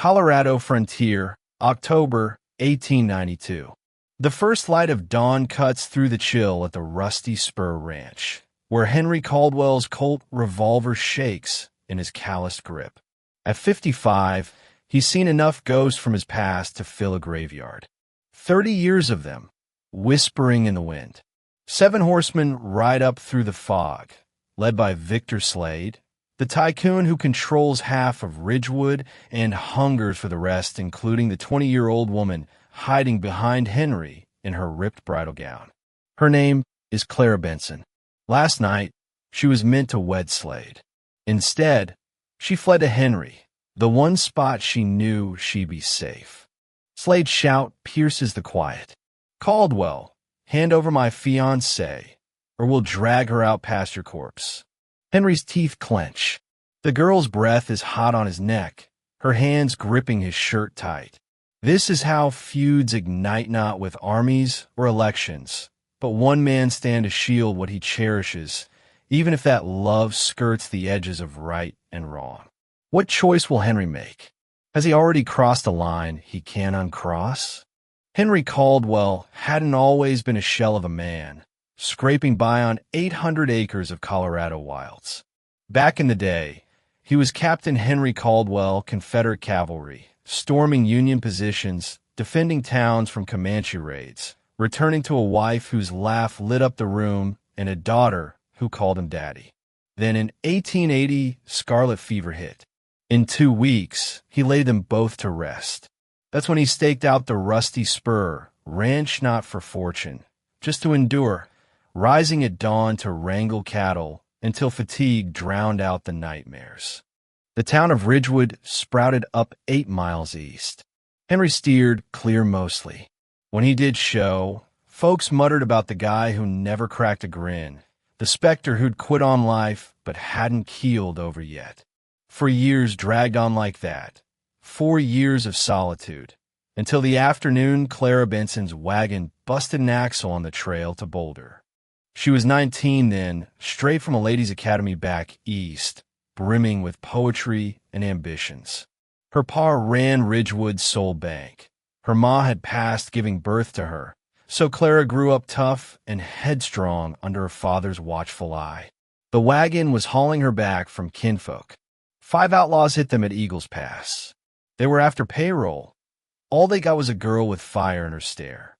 Colorado frontier, October 1892. The first light of dawn cuts through the chill at the Rusty Spur Ranch, where Henry Caldwell's Colt revolver shakes in his calloused grip. At 55, he's seen enough ghosts from his past to fill a graveyard. 30 years of them, whispering in the wind. 7 horsemen ride up through the fog, led by Victor Slade, the tycoon who controls half of Ridgewood and hungers for the rest, including the 20-year-old woman hiding behind Henry in her ripped bridal gown. Her name is Clara Benson. Last night, she was meant to wed Slade. Instead, she fled to Henry, the one spot she knew she'd be safe. Slade's shout pierces the quiet. "Caldwell, hand over my fiancée, or we'll drag her out past your corpse." Henry's teeth clench. The girl's breath is hot on his neck, her hands gripping his shirt tight. This is how feuds ignite, not with armies or elections, but one man stand to shield what he cherishes, even if that love skirts the edges of right and wrong. What choice will Henry make? Has he already crossed a line he can't uncross? Henry Caldwell hadn't always been a shell of a man, scraping by on 800 acres of Colorado wilds. Back in the day, he was Captain Henry Caldwell, Confederate cavalry, storming Union positions, defending towns from Comanche raids, returning to a wife whose laugh lit up the room and a daughter who called him daddy. Then in 1880, scarlet fever hit. In 2 weeks, he laid them both to rest. That's when he staked out the Rusty Spur, ranch not for fortune, just to endure, rising at dawn to wrangle cattle until fatigue drowned out the nightmares. The town of Ridgewood sprouted up 8 miles east. Henry steered clear mostly. When he did show, folks muttered about the guy who never cracked a grin, the specter who'd quit on life but hadn't keeled over yet. For years dragged on like that, 4 years of solitude, until the afternoon Clara Benson's wagon busted an axle on the trail to Boulder. She was 19 then, straight from a ladies' academy back east, brimming with poetry and ambitions. Her pa ran Ridgewood's Soul Bank. Her ma had passed giving birth to her, so Clara grew up tough and headstrong under her father's watchful eye. The wagon was hauling her back from kinfolk. 5 outlaws hit them at Eagles Pass. They were after payroll. All they got was a girl with fire in her stare.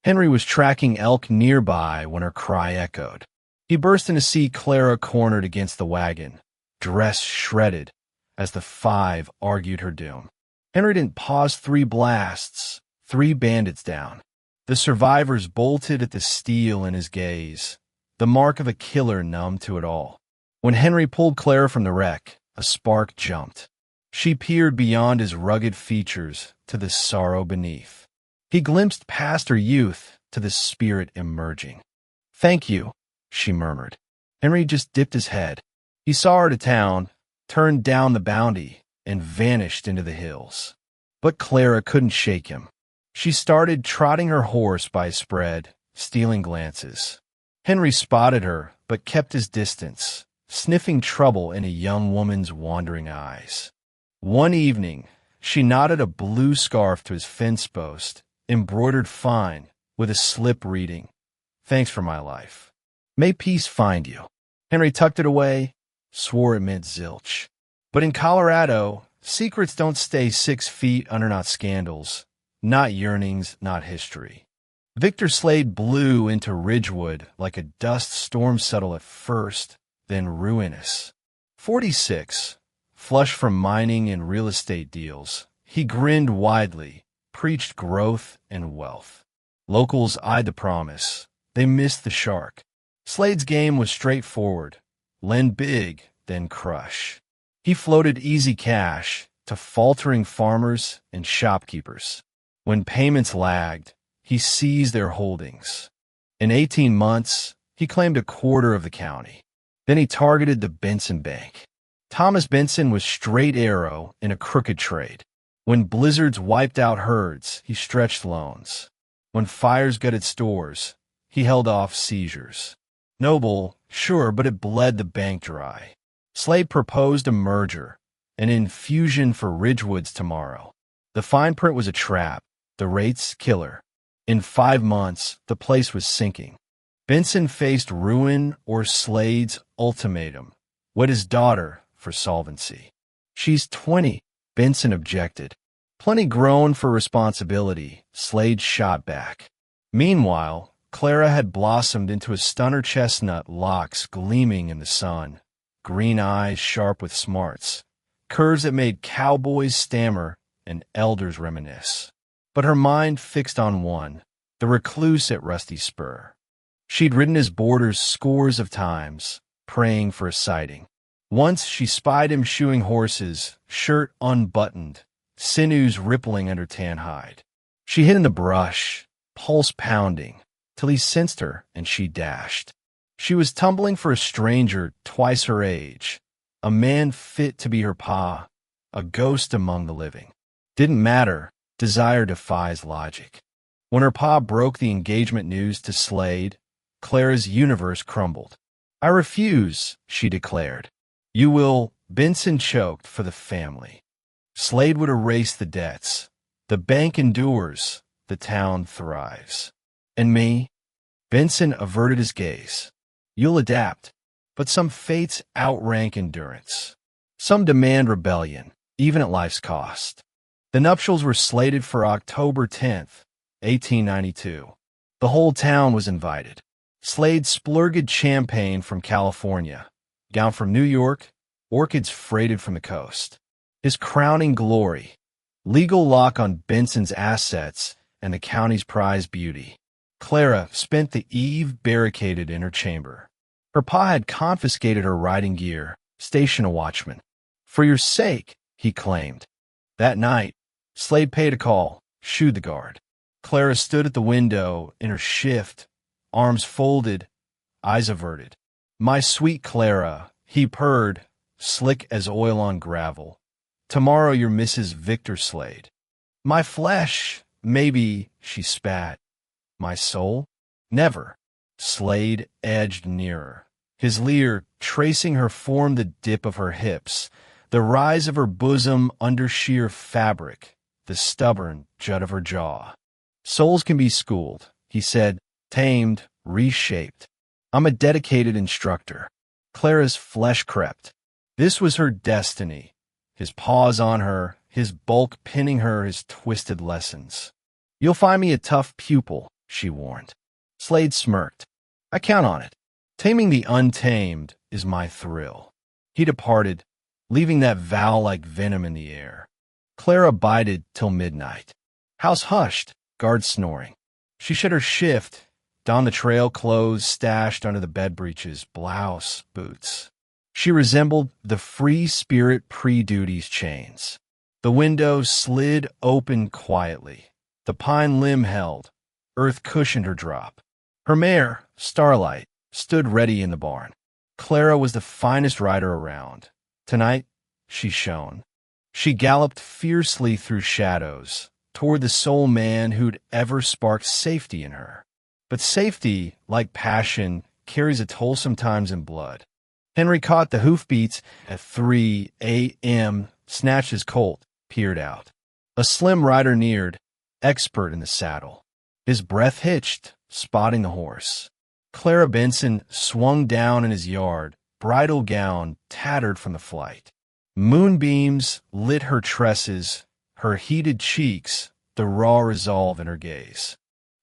Henry was tracking elk nearby when her cry echoed. He burst in to see Clara cornered against the wagon, dress shredded, as the 5 argued her doom. Henry didn't pause 3 blasts, 3 bandits down. The survivors bolted at the steel in his gaze, the mark of a killer numb to it all. When Henry pulled Clara from the wreck, a spark jumped. She peered beyond his rugged features to the sorrow beneath. He glimpsed past her youth to the spirit emerging. "Thank you," she murmured. Henry just dipped his head. He saw her to town, turned down the bounty, and vanished into the hills. But Clara couldn't shake him. She started trotting her horse by a spread, stealing glances. Henry spotted her, but kept his distance, sniffing trouble in a young woman's wandering eyes. One evening, she knotted a blue scarf to his fence post, embroidered fine, with a slip reading, "Thanks for my life. May peace find you." Henry tucked it away, swore it meant zilch. But in Colorado, secrets don't stay 6 feet under, not scandals, not yearnings, not history. Victor Slade blew into Ridgewood like a dust storm settle at first, then ruinous. 46, flush from mining and real estate deals, he grinned widely, preached growth and wealth. Locals eyed the promise. They missed the shark. Slade's game was straightforward. Lend big, then crush. He floated easy cash to faltering farmers and shopkeepers. When payments lagged, he seized their holdings. In 18 months, he claimed a quarter of the county. Then he targeted the Benson Bank. Thomas Benson was straight arrow in a crooked trade. When blizzards wiped out herds, he stretched loans. When fires gutted stores, he held off seizures. Noble, sure, but it bled the bank dry. Slade proposed a merger, An infusion for Ridgewood's tomorrow. The fine print was a trap, the rates killer. In 5 months, the place was sinking. Benson faced ruin or Slade's ultimatum. Wed his daughter for solvency. She's 20, Benson objected. Plenty grown for responsibility, Slade shot back. Meanwhile, Clara had blossomed into a stunner, chestnut locks gleaming in the sun, green eyes sharp with smarts, curves that made cowboys stammer and elders reminisce. But her mind fixed on one, the recluse at Rusty Spur. She'd ridden his borders scores of times, praying for a sighting. Once she spied him shoeing horses, shirt unbuttoned, sinews rippling under tan hide. She hid in the brush, pulse pounding, till he sensed her and she dashed. She was tumbling for a stranger twice her age, a man fit to be her pa, a ghost among the living. Didn't matter, desire defies logic. When her pa broke the engagement news to Slade, Clara's universe crumbled. I refuse, she declared. You will, Benson choked, for the family. Slade would erase the debts. The bank endures, the town thrives. And me? Benson averted his gaze. You'll adapt, but some fates outrank endurance. Some demand rebellion, even at life's cost. The nuptials were slated for October 10th, 1892. The whole town was invited. Slade splurged champagne from California, gown from New York, orchids freighted from the coast. His crowning glory, legal lock on Benson's assets and the county's prized beauty. Clara spent the eve barricaded in her chamber. Her pa had confiscated her riding gear, station a watchman. For your sake, he claimed. That night, Slade paid a call, shooed the guard. Clara stood at the window in her shift, arms folded, eyes averted. My sweet Clara, he purred, slick as oil on gravel. Tomorrow you're Mrs. Victor Slade. My flesh, maybe, she spat. My soul? Never. Slade edged nearer. His leer tracing her form, the dip of her hips, the rise of her bosom under sheer fabric, the stubborn jut of her jaw. Souls can be schooled, he said, tamed, reshaped. I'm a dedicated instructor. Clara's flesh crept. This was her destiny. His paws on her, his bulk pinning her his twisted lessons. You'll find me a tough pupil, she warned. Slade smirked. I count on it. Taming the untamed is my thrill. He departed, leaving that vow like venom in the air. Clara bided till midnight. House hushed, guards snoring. She shed her shift, donned the trail clothes stashed under the bed breeches, blouse, boots. She resembled the free spirit pre-duty's chains. The window slid open quietly. The pine limb held. Earth cushioned her drop. Her mare, Starlight, stood ready in the barn. Clara was the finest rider around. Tonight, she shone. She galloped fiercely through shadows, toward the sole man who'd ever sparked safety in her. But safety, like passion, carries a toll sometimes in blood. Henry caught the hoofbeats at 3 a.m., snatched his colt, peered out. A slim rider neared, expert in the saddle. His breath hitched, spotting the horse. Clara Benson swung down in his yard, bridal gown tattered from the flight. Moonbeams lit her tresses, her heated cheeks, the raw resolve in her gaze.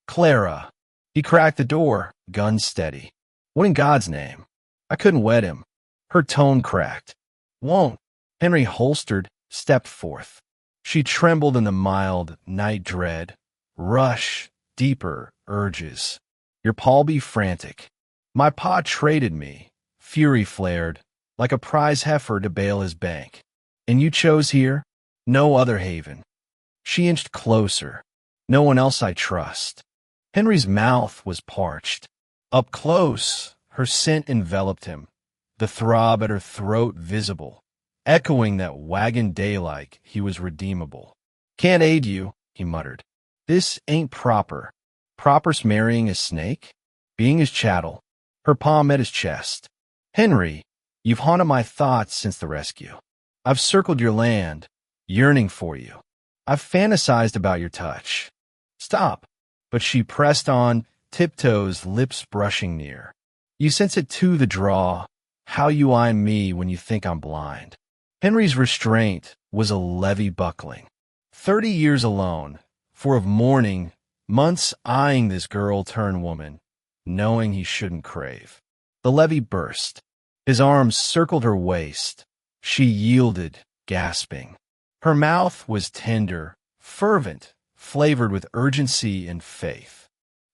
Clara. He cracked the door, gun steady. What in God's name? I couldn't wed him. Her tone cracked. Won't. Henry holstered, stepped forth. She trembled in the mild night dread. Rush, deeper urges. Your pa'll be frantic. My pa traded me. Fury flared, like a prize heifer to bail his bank. And you chose here? No other haven. She inched closer. No one else I trust. Henry's mouth was parched. Up close, her scent enveloped him, the throb at her throat visible, echoing that wagon day-like he was redeemable. Can't aid you, he muttered. This ain't proper. Proper's marrying a snake? Being his chattel. Her palm met his chest. Henry, you've haunted my thoughts since the rescue. I've circled your land, yearning for you. I've fantasized about your touch. Stop. But she pressed on, tiptoes, lips brushing near. You sense it too, the draw, how you eye me when you think I'm blind. Henry's restraint was a levee buckling. 30 years alone, for of mourning, months eyeing this girl-turned-woman, knowing he shouldn't crave. The levee burst. His arms circled her waist. She yielded, gasping. Her mouth was tender, fervent, flavored with urgency and faith.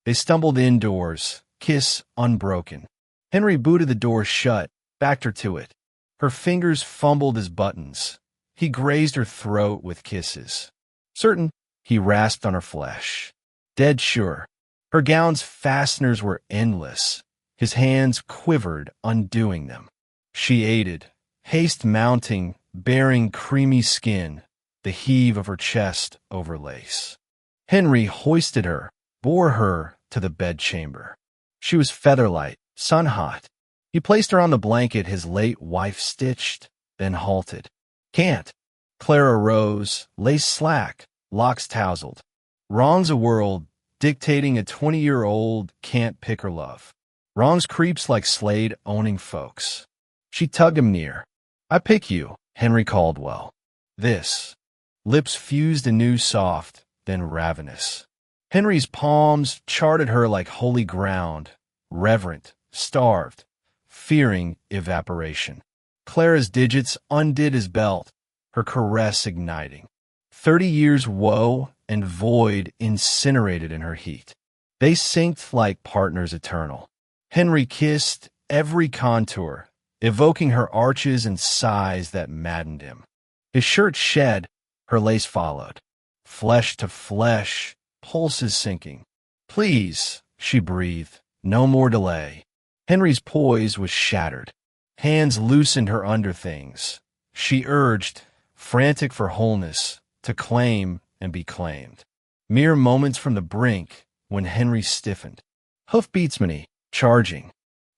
They stumbled indoors, kiss unbroken. Henry booted the door shut, backed her to it. Her fingers fumbled his buttons. He grazed her throat with kisses. Certain, he rasped on her flesh. Dead sure. Her gown's fasteners were endless. His hands quivered, undoing them. She aided, haste mounting, bearing creamy skin, the heave of her chest over lace. Henry hoisted her, bore her to the bedchamber. She was featherlight, sun-hot. He placed her on the blanket his late wife stitched, then halted. Can't. Clara rose, lace slack, locks tousled. Wrong's a world, dictating a 20-year-old can't pick her love. Wrong's creeps like Slade owning folks. She tugged him near. I pick you, Henry Caldwell. This. Lips fused anew soft, then ravenous. Henry's palms charted her like holy ground, reverent, starved, fearing evaporation. Clara's digits undid his belt, her caress igniting. 30 years' woe and void incinerated in her heat. They synced like partners eternal. Henry kissed every contour, evoking her arches and sighs that maddened him. His shirt shed, her lace followed. Flesh to flesh, pulses sinking. Please, she breathed, no more delay. Henry's poise was shattered. Hands loosened her underthings. She urged, frantic for wholeness, to claim and be claimed. Mere moments from the brink when Henry stiffened. Hoofbeatsman-y, charging.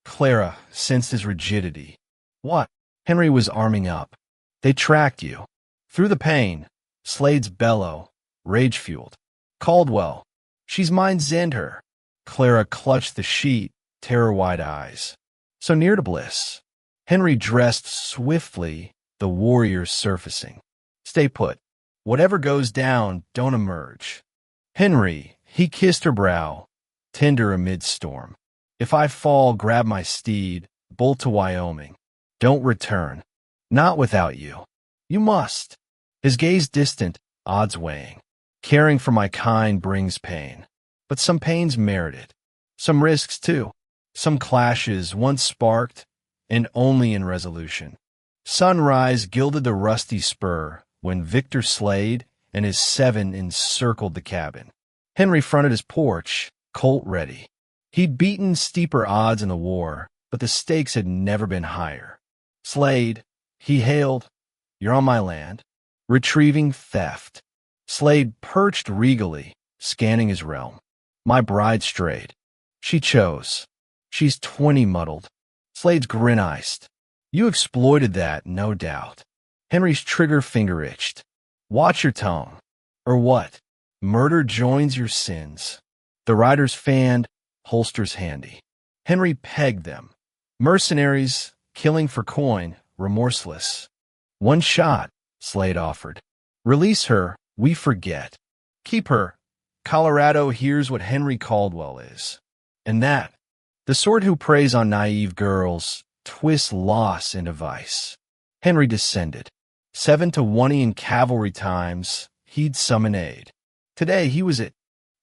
Clara sensed his rigidity. What? Henry was arming up. They tracked you. Through the pain, Slade's bellow, rage-fueled. Caldwell, she's mine, zend her. Clara clutched the sheet, terror-wide eyes. So near to bliss. Henry dressed swiftly, the warrior surfacing. Stay put. Whatever goes down, don't emerge. Henry, he kissed her brow, tender amid storm. If I fall, grab my steed, bolt to Wyoming. Don't return. Not without you. You must. His gaze distant, odds weighing. Caring for my kind brings pain. But some pains merit it. Some risks, too. Some clashes once sparked, and only in resolution. Sunrise gilded the rusty spur when Victor Slade and his 7 encircled the cabin. Henry fronted his porch, Colt ready. He'd beaten steeper odds in the war, but the stakes had never been higher. Slade, he hailed, you're on my land. Retrieving theft. Slade perched regally, scanning his realm. My bride strayed. She chose. She's 20 muddled. Slade's grin iced. You exploited that, no doubt. Henry's trigger finger itched. Watch your tone. Or what? Murder joins your sins. The rider's fanned, holsters handy. Henry pegged them. Mercenaries, killing for coin, remorseless. One shot, Slade offered. Release her, we forget. Keep her. Colorado hears what Henry Caldwell is. And that, the sort who preys on naive girls, twists loss into vice. Henry descended. 7 to 1 in cavalry times, he'd summon aid. Today he was it.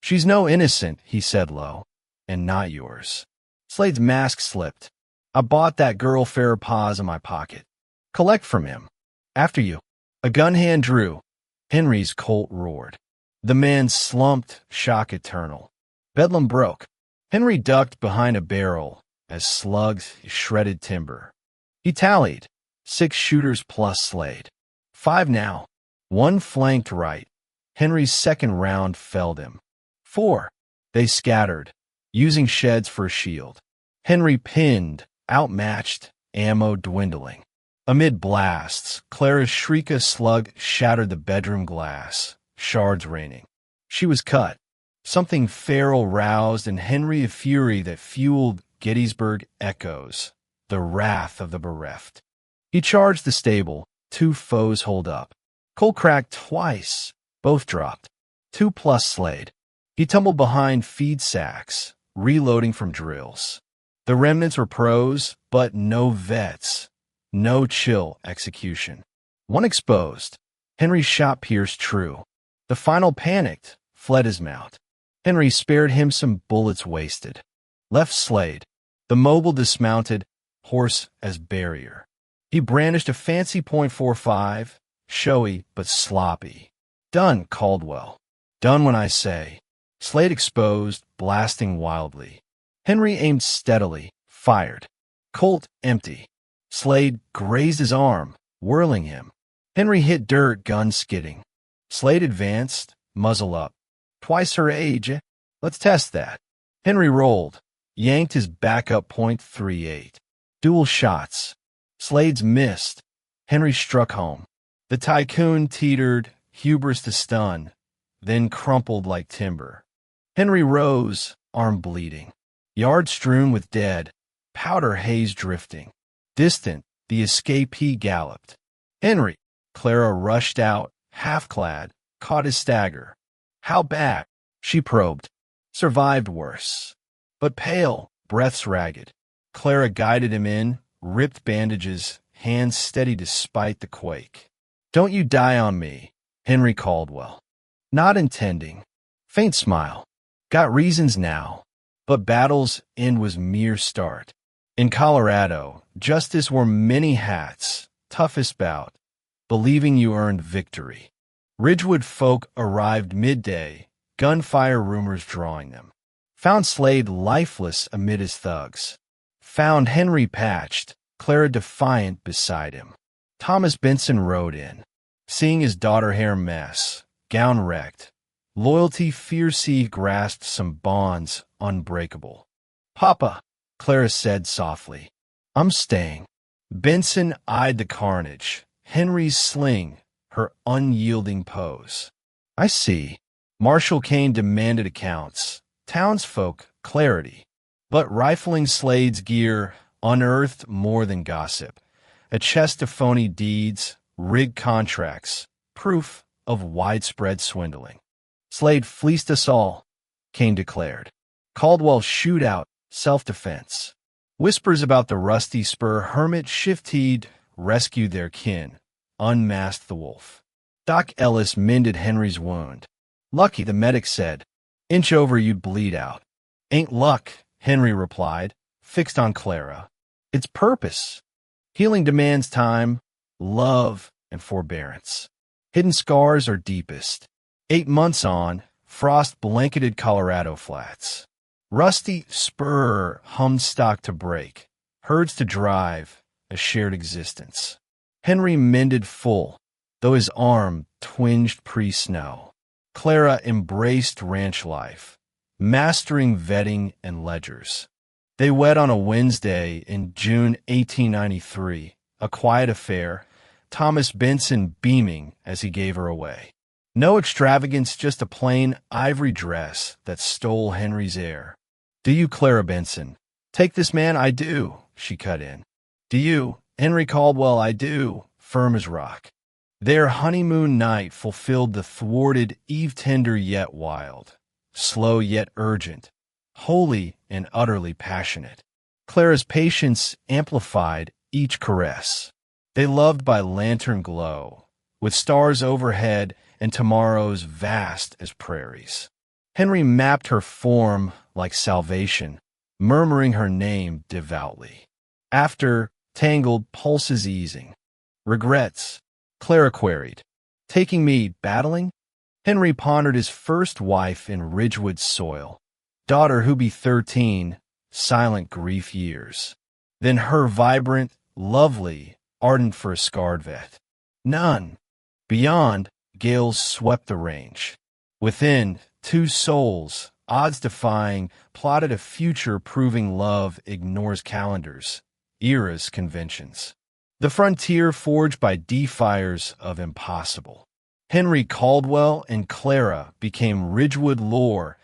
She's no innocent, he said low, and not yours. Slade's mask slipped. I bought that girl fair paws in my pocket. Collect from him. After you. A gun hand drew. Henry's Colt roared. The man slumped, shock eternal. Bedlam broke. Henry ducked behind a barrel as slugs shredded timber. He tallied. 6 shooters plus Slade. 5 now. 1 flanked right. Henry's second round felled him. 4. They scattered, using sheds for a shield. Henry pinned, outmatched, ammo dwindling. Amid blasts, Clara's shriek a slug shattered the bedroom glass, shards raining. She was cut. Something feral roused in Henry a fury that fueled Gettysburg echoes, the wrath of the bereft. He charged the stable, 2 foes holed up. Colt cracked twice, both dropped. 2 plus Slade. He tumbled behind feed sacks, reloading from drills. The remnants were pros, but no vets. No chill execution. One exposed. Henry's shot pierced true. The final panicked, fled his mount. Henry spared him some bullets wasted. Left Slade, the mobile dismounted, horse as barrier. He brandished a fancy .45, showy but sloppy. Done, Caldwell. Done when I say. Slade exposed, blasting wildly. Henry aimed steadily, fired. Colt empty. Slade grazed his arm, whirling him. Henry hit dirt, gun skidding. Slade advanced, muzzle up. Twice her age, eh? Let's test that. Henry rolled, yanked his backup .38. Dual shots. Slade's missed. Henry struck home. The Tycoon teetered, hubris to stun, then crumpled like timber. Henry rose, arm bleeding. Yard strewn with dead, powder haze drifting. Distant, the escapee galloped. Henry! Clara rushed out, half-clad, caught his stagger. How bad? She probed. Survived worse. But pale, breaths ragged. Clara guided him in, ripped bandages, hands steady despite the quake. Don't you die on me, Henry Caldwell. Not intending. Faint smile. Got reasons now. But battle's end was mere start. In Colorado, justice wore many hats, toughest bout, believing you earned victory. Ridgewood folk arrived midday, gunfire rumors drawing them. Found Slade lifeless amid his thugs. Found Henry patched, Clara defiant beside him. Thomas Benson rode in, seeing his daughter hair mess, gown wrecked. Loyalty fiercely grasped some bonds unbreakable. Papa, Clara said softly, I'm staying. Benson eyed the carnage, Henry's sling, her unyielding pose. I see. Marshal Kane demanded accounts. Townsfolk, clarity. But rifling Slade's gear unearthed more than gossip. A chest of phony deeds, rigged contracts, proof of widespread swindling. Slade fleeced us all, Kane declared. Caldwell shootout, self-defense. Whispers about the rusty spur hermit shifted, rescued their kin, unmasked the wolf. Doc Ellis mended Henry's wound. Lucky, the medic said. Inch over you'd bleed out. Ain't luck, Henry replied, fixed on Clara. It's purpose. Healing demands time, love, and forbearance. Hidden scars are deepest. 8 months on, frost-blanketed Colorado flats. Rusty spur hummed stock to break, herds to drive, a shared existence. Henry mended full, though his arm twinged pre-snow. Clara embraced ranch life, mastering vetting and ledgers. They wed on a Wednesday in June 1893, a quiet affair, Thomas Benson beaming as he gave her away. No extravagance, just a plain ivory dress that stole Henry's air. Do you, Clara Benson? Take this man, I do, she cut in. Do you, Henry Caldwell, I do, firm as rock. Their honeymoon night fulfilled the thwarted eve tender yet wild, slow yet urgent, holy and utterly passionate. Clara's patience amplified each caress. They loved by lantern glow, with stars overhead and tomorrows vast as prairies. Henry mapped her form like salvation, murmuring her name devoutly. After, tangled pulses easing. Regrets, Clara queried. Taking me battling? Henry pondered his first wife in Ridgewood soil. Daughter who be 13, silent grief years. Then her vibrant, lovely, ardent for a scarred vet. None. Beyond, gales swept the range. Within, 2 souls, odds-defying, plotted a future proving love ignores calendars, eras, conventions. The frontier forged by defiers of impossible. Henry Caldwell and Clara became Ridgewood lore,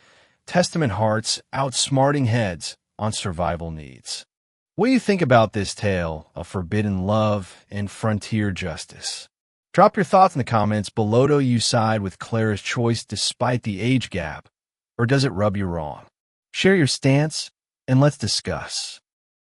Testament hearts outsmarting heads on survival needs. What do you think about this tale of forbidden love and frontier justice? Drop your thoughts in the comments below. Do you side with Clara's choice despite the age gap, or does it rub you wrong? Share your stance and let's discuss.